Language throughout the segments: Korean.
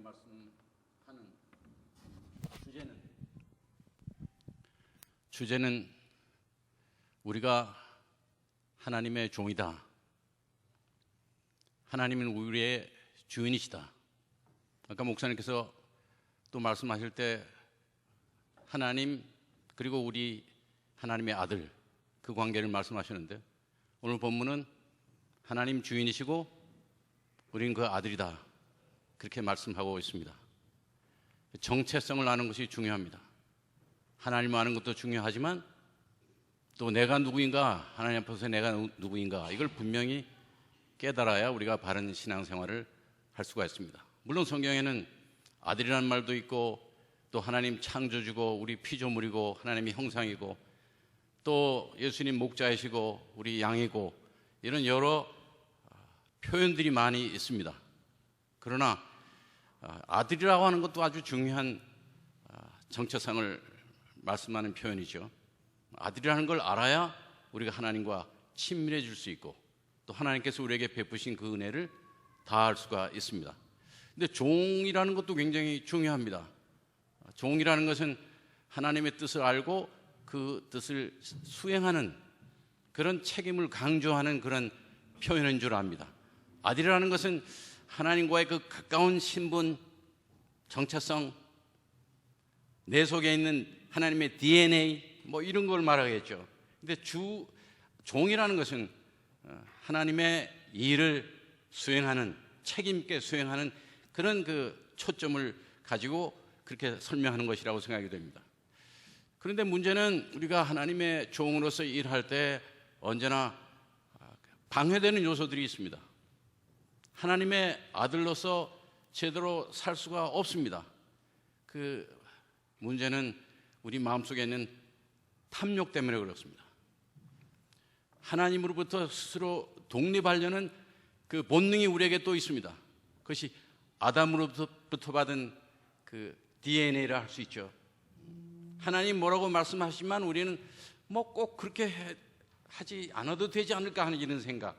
말씀하는 주제는 우리가 하나님의 종이다. 하나님은 우리의 주인이시다. 아까 목사님께서 또 말씀하실 때 하나님 그리고 우리 하나님의 아들 그 관계를 말씀하셨는데, 오늘 본문은 하나님 주인이시고 우리는 그 아들이다, 그렇게 말씀하고 있습니다. 정체성을 아는 것이 중요합니다. 하나님을 아는 것도 중요하지만 또 내가 누구인가, 하나님 앞에서 내가 누구인가, 이걸 분명히 깨달아야 우리가 바른 신앙생활을 할 수가 있습니다. 물론 성경에는 아들이라는 말도 있고 또 하나님 창조주고 우리 피조물이고 하나님의 형상이고 또 예수님 목자이시고 우리 양이고 이런 여러 표현들이 많이 있습니다. 그러나 아들이라고 하는 것도 아주 중요한 정체성을 말씀하는 표현이죠. 아들이라는 걸 알아야 우리가 하나님과 친밀해질 수 있고 또 하나님께서 우리에게 베푸신 그 은혜를 다할 수가 있습니다. 근데 종이라는 것도 굉장히 중요합니다. 종이라는 것은 하나님의 뜻을 알고 그 뜻을 수행하는 그런 책임을 강조하는 그런 표현인 줄 압니다. 아들이라는 것은 하나님과의 그 가까운 신분, 정체성, 내 속에 있는 하나님의 DNA 뭐 이런 걸 말하겠죠. 근데 종이라는 것은 하나님의 일을 수행하는, 책임 있게 수행하는 그런 그 초점을 가지고 그렇게 설명하는 것이라고 생각이 됩니다. 그런데 문제는 우리가 하나님의 종으로서 일할 때 언제나 방해되는 요소들이 있습니다. 하나님의 아들로서 제대로 살 수가 없습니다. 그 문제는 우리 마음속에 있는 탐욕 때문에 그렇습니다. 하나님으로부터 스스로 독립하려는 그 본능이 우리에게 또 있습니다. 그것이 아담으로부터 받은 그 DNA라 할 수 있죠. 하나님 뭐라고 말씀하시지만 우리는 뭐 꼭 그렇게 하지 않아도 되지 않을까 하는 이런 생각,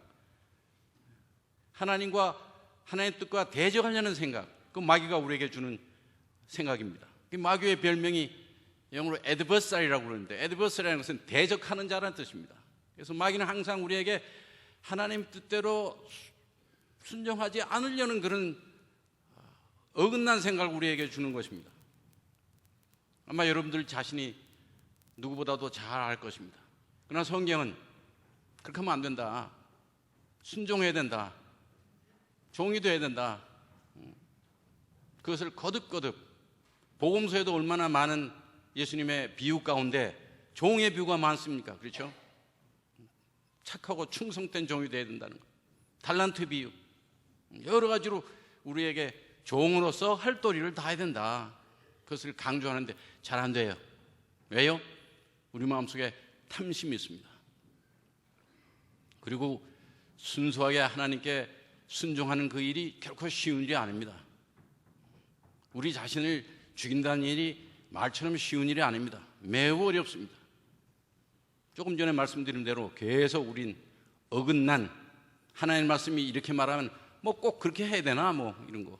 하나님과 하나님의 뜻과 대적하려는 생각, 그 마귀가 우리에게 주는 생각입니다. 그 마귀의 별명이 영어로 adversary라고 그러는데, adversary라는 것은 대적하는 자라는 뜻입니다. 그래서 마귀는 항상 우리에게 하나님 뜻대로 순종하지 않으려는 그런 어긋난 생각을 우리에게 주는 것입니다. 아마 여러분들 자신이 누구보다도 잘 알 것입니다. 그러나 성경은 그렇게 하면 안 된다, 순종해야 된다, 종이 돼야 된다, 그것을 거듭거듭, 복음서에도 얼마나 많은 예수님의 비유 가운데 종의 비유가 많습니까? 그렇죠? 착하고 충성된 종이 돼야 된다는 것, 달란트 비유, 여러 가지로 우리에게 종으로서 할 도리를 다해야 된다, 그것을 강조하는데 잘 안 돼요. 왜요? 우리 마음속에 탐심이 있습니다. 그리고 순수하게 하나님께 순종하는 그 일이 결코 쉬운 일이 아닙니다. 우리 자신을 죽인다는 일이 말처럼 쉬운 일이 아닙니다. 매우 어렵습니다. 조금 전에 말씀드린 대로 계속 우린 어긋난, 하나님의 말씀이 이렇게 말하면 뭐 꼭 그렇게 해야 되나, 뭐 이런 거,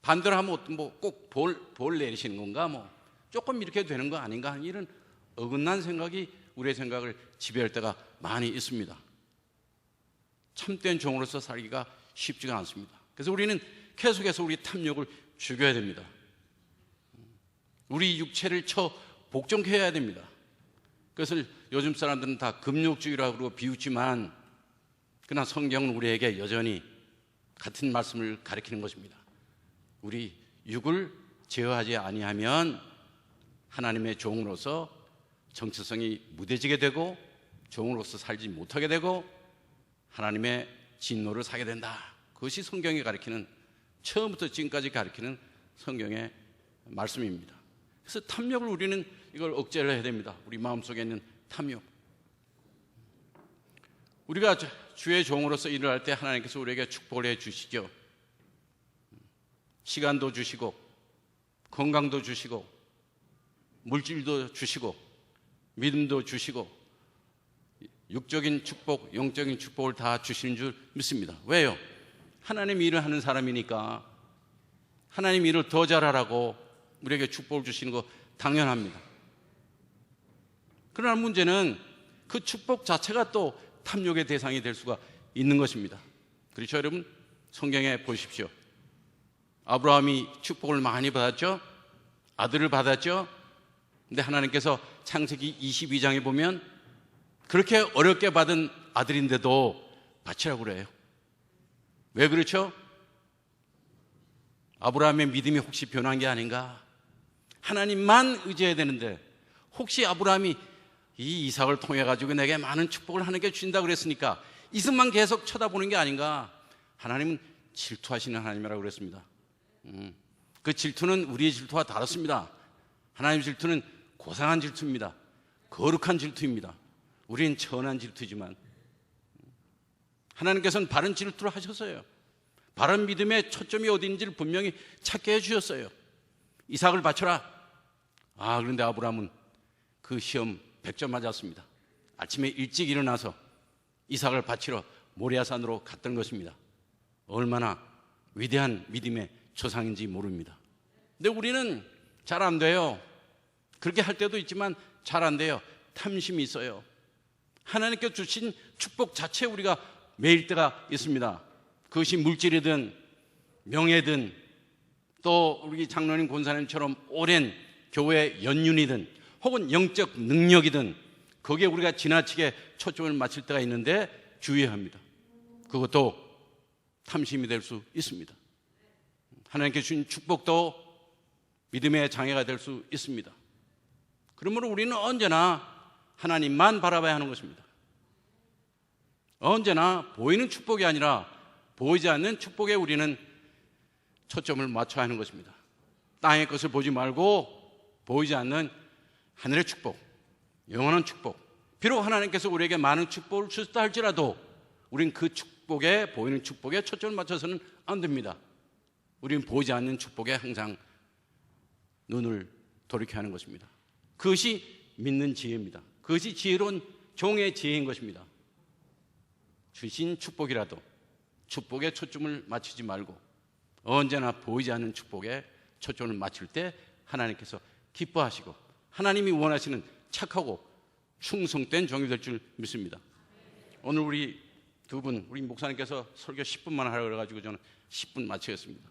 반대로 하면 뭐 꼭 벌 내리시는 건가, 뭐 조금 이렇게 되는 거 아닌가 하는 이런 어긋난 생각이 우리의 생각을 지배할 때가 많이 있습니다. 참된 종으로서 살기가 쉽지가 않습니다. 그래서 우리는 계속해서 우리 탐욕을 죽여야 됩니다. 우리 육체를 복종해야 됩니다. 그것을 요즘 사람들은 다 금욕주의라고 그러고 비웃지만, 그러나 성경은 우리에게 여전히 같은 말씀을 가르치는 것입니다. 우리 육을 제어하지 아니하면 하나님의 종으로서 정체성이 무뎌지게 되고 종으로서 살지 못하게 되고 하나님의 진노를 사게 된다. 그것이 성경이 가르치는, 처음부터 지금까지 가르치는 성경의 말씀입니다. 그래서 탐욕을 우리는 이걸 억제를 해야 됩니다. 우리 마음속에 있는 탐욕. 우리가 주의 종으로서 일을 할 때 하나님께서 우리에게 축복을 해 주시죠. 시간도 주시고 건강도 주시고 물질도 주시고 믿음도 주시고 육적인 축복, 영적인 축복을 다 주시는 줄 믿습니다. 왜요? 하나님 일을 하는 사람이니까 하나님 일을 더 잘하라고 우리에게 축복을 주시는 거 당연합니다. 그러나 문제는 그 축복 자체가 또 탐욕의 대상이 될 수가 있는 것입니다. 그렇죠, 여러분? 성경에 보십시오. 아브라함이 축복을 많이 받았죠? 아들을 받았죠? 근데 하나님께서 창세기 22장에 보면 그렇게 어렵게 받은 아들인데도 바치라고 그래요. 왜 그렇죠? 아브라함의 믿음이 혹시 변한 게 아닌가? 하나님만 의지해야 되는데 혹시 아브라함이 이 이삭을 통해 가지고 내게 많은 축복을 하나님께 주신다 그랬으니까 이삭만 계속 쳐다보는 게 아닌가? 하나님은 질투하시는 하나님이라고 그랬습니다. 그 질투는 우리의 질투와 다릅니다. 하나님 질투는 고상한 질투입니다. 거룩한 질투입니다. 우리는 천한 질투지만 하나님께서는 바른 질투를 하셨어요. 바른 믿음의 초점이 어디인지를 분명히 찾게 해주셨어요. 이삭을 바쳐라. 그런데 아브라함은 그 시험 100점 맞았습니다. 아침에 일찍 일어나서 이삭을 바치러 모리아산으로 갔던 것입니다. 얼마나 위대한 믿음의 조상인지 모릅니다. 근데 우리는 잘 안 돼요. 그렇게 할 때도 있지만 잘 안 돼요. 탐심이 있어요. 하나님께 주신 축복 자체에 우리가 매일 때가 있습니다. 그것이 물질이든 명예든 또 우리 장로님 권사님처럼 오랜 교회 연륜이든 혹은 영적 능력이든 거기에 우리가 지나치게 초점을 맞출 때가 있는데 주의해야 합니다. 그것도 탐심이 될 수 있습니다. 하나님께 주신 축복도 믿음의 장애가 될 수 있습니다. 그러므로 우리는 언제나 하나님만 바라봐야 하는 것입니다. 언제나 보이는 축복이 아니라 보이지 않는 축복에 우리는 초점을 맞춰야 하는 것입니다. 땅의 것을 보지 말고 보이지 않는 하늘의 축복, 영원한 축복. 비록 하나님께서 우리에게 많은 축복을 주셨다 할지라도 우리는 그 축복에, 보이는 축복에 초점을 맞춰서는 안 됩니다. 우리는 보이지 않는 축복에 항상 눈을 돌이켜야 하는 것입니다. 그것이 믿는 지혜입니다. 그것이 지혜로운 종의 지혜인 것입니다. 주신 축복이라도 축복에 초점을 맞추지 말고 언제나 보이지 않는 축복에 초점을 맞출 때 하나님께서 기뻐하시고 하나님이 원하시는 착하고 충성된 종이 될 줄 믿습니다. 오늘 우리 두 분, 우리 목사님께서 설교 10분만 하라고 그래가지고 저는 10분 마치겠습니다.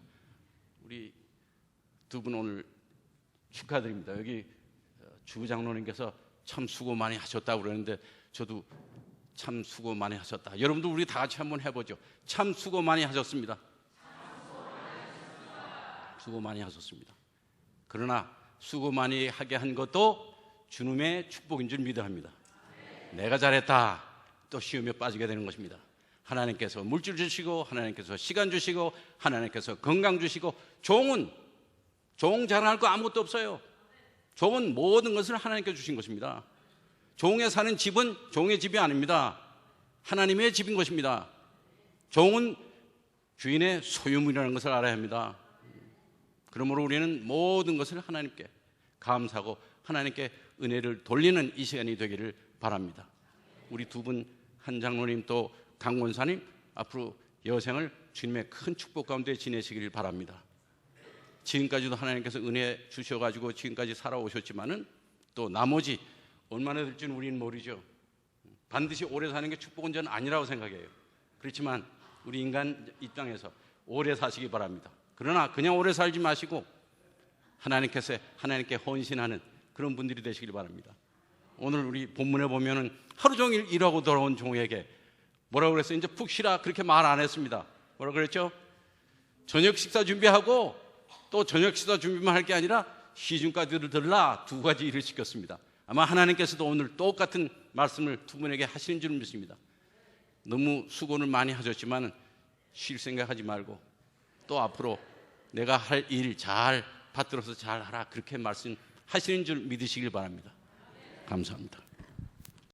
우리 두 분 오늘 축하드립니다. 여기 주장로님께서 참 수고 많이 하셨다고 그러는데 저도 참 수고 많이 하셨다. 여러분도 우리 다 같이 한번 해보죠. 참 수고 많이 하셨습니다. 수고 많이 하셨습니다. 그러나 수고 많이 하게 한 것도 주님의 축복인 줄 믿어야 합니다. 내가 잘했다 또 시험에 빠지게 되는 것입니다. 하나님께서 물질 주시고 하나님께서 시간 주시고 하나님께서 건강 주시고 종 자랑할 거 아무것도 없어요. 종은 모든 것을 하나님께 주신 것입니다. 종에 사는 집은 종의 집이 아닙니다. 하나님의 집인 것입니다. 종은 주인의 소유물이라는 것을 알아야 합니다. 그러므로 우리는 모든 것을 하나님께 감사하고 하나님께 은혜를 돌리는 이 시간이 되기를 바랍니다. 우리 두 분, 한 장로님 또 강 권사님, 앞으로 여생을 주님의 큰 축복 가운데 지내시기를 바랍니다. 지금까지도 하나님께서 은혜 주셔가지고 지금까지 살아오셨지만은 또 나머지 얼마나 될지는 우리는 모르죠. 반드시 오래 사는 게 축복은 저는 아니라고 생각해요. 그렇지만 우리 인간 입장에서 오래 사시기 바랍니다. 그러나 그냥 오래 살지 마시고 하나님께 헌신하는 그런 분들이 되시길 바랍니다. 오늘 우리 본문에 보면은 하루 종일 일하고 돌아온 종에게 뭐라고 그랬어요? 이제 푹 쉬라 그렇게 말 안 했습니다. 뭐라고 그랬죠? 저녁 식사 준비하고 또 저녁 식사 준비만 할 게 아니라 시중까지 들라 두 가지 일을 시켰습니다. 아마 하나님께서도 오늘 똑같은 말씀을 두 분에게 하시는 줄 믿습니다. 너무 수고를 많이 하셨지만 쉴 생각하지 말고 또 앞으로 내가 할 일 잘 받들어서 잘 하라 그렇게 말씀하시는 줄 믿으시길 바랍니다. 감사합니다.